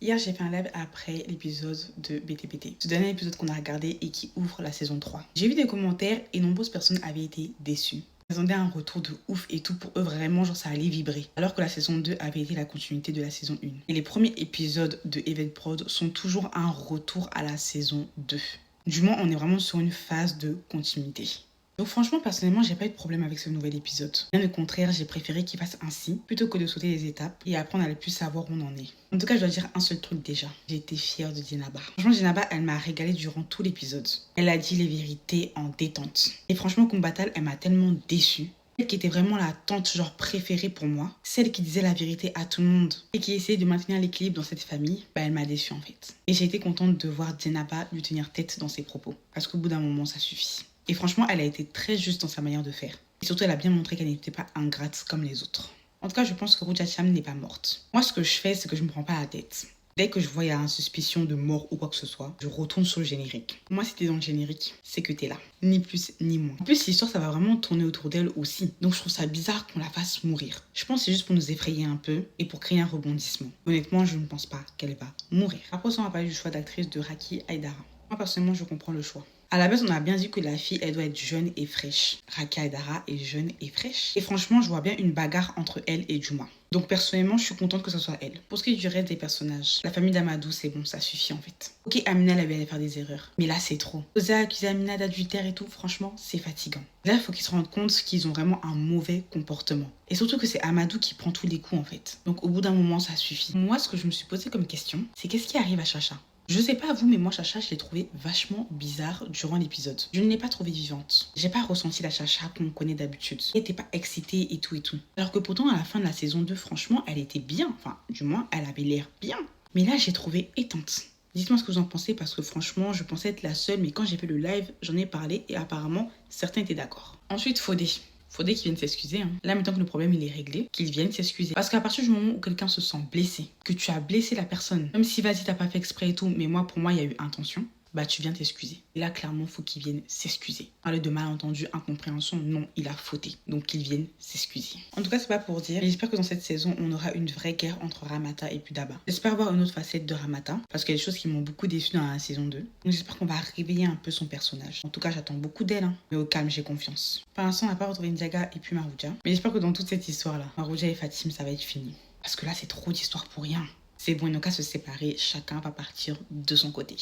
Hier, j'ai fait un live après l'épisode de BTBT. Ce dernier épisode qu'on a regardé et qui ouvre la saison 3. J'ai vu des commentaires et nombreuses personnes avaient été déçues. Ils attendaient un retour de ouf et tout, pour eux vraiment genre ça allait vibrer. Alors que la saison 2 avait été la continuité de la saison 1. Et les premiers épisodes de Event Prod sont toujours un retour à la saison 2. Du moins on est vraiment sur une phase de continuité. Donc franchement, personnellement, j'ai pas eu de problème avec ce nouvel épisode. Bien au contraire, j'ai préféré qu'il fasse ainsi, plutôt que de sauter les étapes et apprendre à ne plus savoir où on en est. En tout cas, je dois dire un seul truc déjà. J'ai été fière de Djenaba. Franchement, Djenaba, elle m'a régalée durant tout l'épisode. Elle a dit les vérités en détente. Et franchement, Kumbatal, elle m'a tellement déçue. Celle qui était vraiment la tante genre préférée pour moi, celle qui disait la vérité à tout le monde et qui essayait de maintenir l'équilibre dans cette famille, elle m'a déçue en fait. Et j'ai été contente de voir Djenaba lui tenir tête dans ses propos. Parce qu'au bout d'un moment, ça suffit. Et franchement, elle a été très juste dans sa manière de faire. Et surtout, elle a bien montré qu'elle n'était pas ingrate comme les autres. En tout cas, je pense que Roja Cham n'est pas morte. Moi, ce que je fais, c'est que je me prends pas la tête. Dès que je vois il y a une suspicion de mort ou quoi que ce soit, je retourne sur le générique. Pour moi, si t'es dans le générique, c'est que t'es là. Ni plus, ni moins. En plus, l'histoire, ça va vraiment tourner autour d'elle aussi. Donc, je trouve ça bizarre qu'on la fasse mourir. Je pense que c'est juste pour nous effrayer un peu et pour créer un rebondissement. Honnêtement, je ne pense pas qu'elle va mourir. Après, on va parler du choix d'actrice de Raki Aïdara. Moi, personnellement, je comprends le choix. À la base, on a bien dit que la fille, elle doit être jeune et fraîche. Raki Aïdara est jeune et fraîche. Et franchement, je vois bien une bagarre entre elle et Juma. Donc personnellement, je suis contente que ce soit elle. Pour ce qui est du reste des personnages, la famille d'Amadou, c'est bon, ça suffit en fait. Ok, Amina, elle allait faire des erreurs. Mais là, c'est trop. Oser accuser Amina d'adultère et tout, franchement, c'est fatigant. Là, il faut qu'ils se rendent compte qu'ils ont vraiment un mauvais comportement. Et surtout que c'est Amadou qui prend tous les coups en fait. Donc au bout d'un moment, ça suffit. Moi, ce que je me suis posé comme question, c'est qu'est-ce qui arrive à Chacha? Je sais pas vous, mais moi Chacha, je l'ai trouvée vachement bizarre durant l'épisode. Je ne l'ai pas trouvée vivante. J'ai pas ressenti la Chacha qu'on connaît d'habitude. Elle était pas excitée et tout et tout. Alors que pourtant, à la fin de la saison 2, franchement, elle était bien. Enfin, du moins, elle avait l'air bien. Mais là, j'ai trouvé éteinte. Dites-moi ce que vous en pensez parce que franchement, je pensais être la seule, mais quand j'ai fait le live, j'en ai parlé et apparemment, certains étaient d'accord. Ensuite, Fodé. Faudrait qu'ils viennent s'excuser. Là, maintenant que le problème il est réglé, qu'ils viennent s'excuser. Parce qu'à partir du moment où quelqu'un se sent blessé, que tu as blessé la personne, même si vas-y t'as pas fait exprès et tout, mais moi pour moi il y a eu intention, bah tu viens t'excuser. Et là clairement faut qu'ils viennent s'excuser. Parler de malentendu, incompréhension, non, il a fauté. Donc qu'ils viennent s'excuser. En tout cas c'est pas pour dire, mais j'espère que dans cette saison on aura une vraie guerre entre Ramata et Pudaba. J'espère voir une autre facette de Ramata, parce qu'il y a des choses qui m'ont beaucoup déçue dans la saison 2. Donc j'espère qu'on va réveiller un peu son personnage. En tout cas j'attends beaucoup d'elle, hein. Mais au calme j'ai confiance. Pour l'instant on n'a pas retrouvé Ndiaga et puis Marouja. Mais j'espère que dans toute cette histoire là, Marouja et Fatim ça va être fini. Parce que là c'est trop d'histoires pour rien. C'est bon, ils n'ont qu'à se séparer, chacun va partir de son côté.